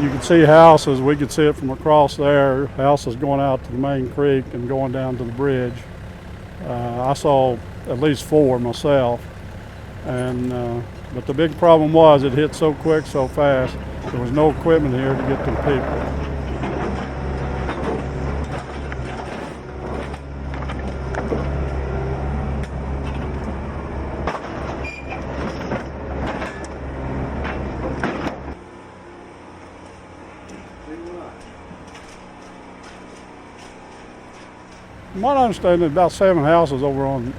you could see houses. We could see it from across there. Houses going out to the main creek and going down to the bridge. I saw at least 4 myself. But the big problem was it hit so quick, so fast. There was no equipment here to get to the people. From what I understand, there's about 7 houses over on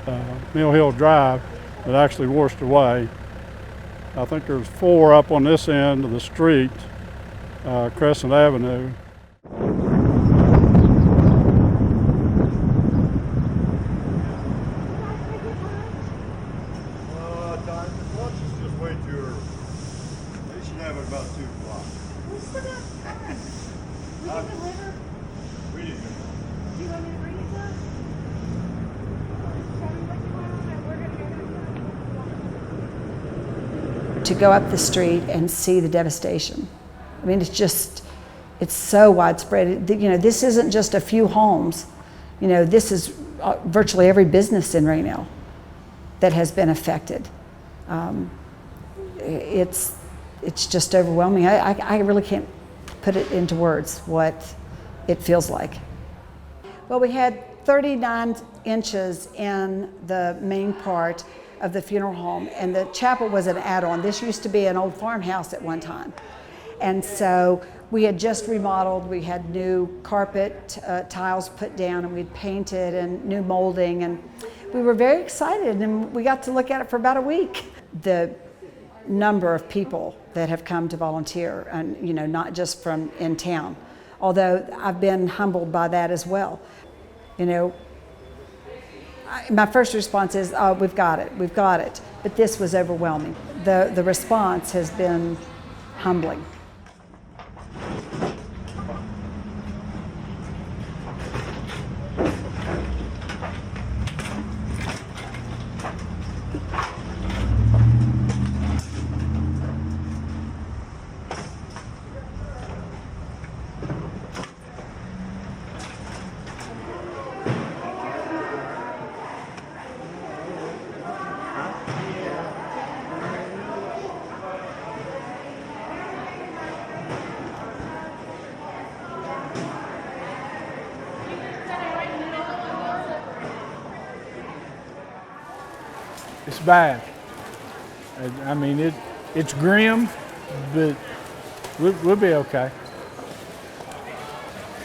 Mill Hill Drive that actually washed away. I think there's 4 up on this end of the street, Crescent Avenue. Time. Lunch is just way too early. They should have it about 2 o'clock. We still got time. We can deliver. We didn't. Do you want me to bring it to us? Tell me what you want and we're gonna go. To go up the street and see the devastation. I mean, it's so widespread. This isn't just a few homes. This is virtually every business in Raynell that has been affected. It's just overwhelming. I really can't put it into words what it feels like. Well, we had 39 inches in the main part of the funeral home, and the chapel was an add-on. This used to be an old farmhouse at one time. And so we had just remodeled, we had new carpet tiles put down, and we'd painted and new molding, and we were very excited, and we got to look at it for about a week. The number of people that have come to volunteer, and not just from in town, although I've been humbled by that as well. My first response is, oh, we've got it, but this was overwhelming. The response has been humbling. It's bad. I mean, it's grim, but we'll be okay.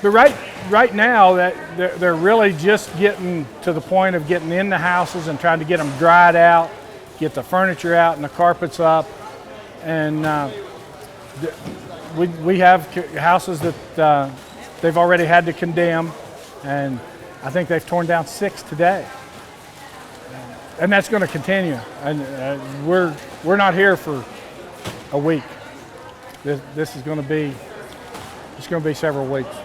But right now, that they're really just getting to the point of getting in the houses and trying to get them dried out, get the furniture out and the carpets up, and we have houses that they've already had to condemn, and I think they've torn down 6 today. And that's going to continue. And we're not here for a week. This is going to be several weeks.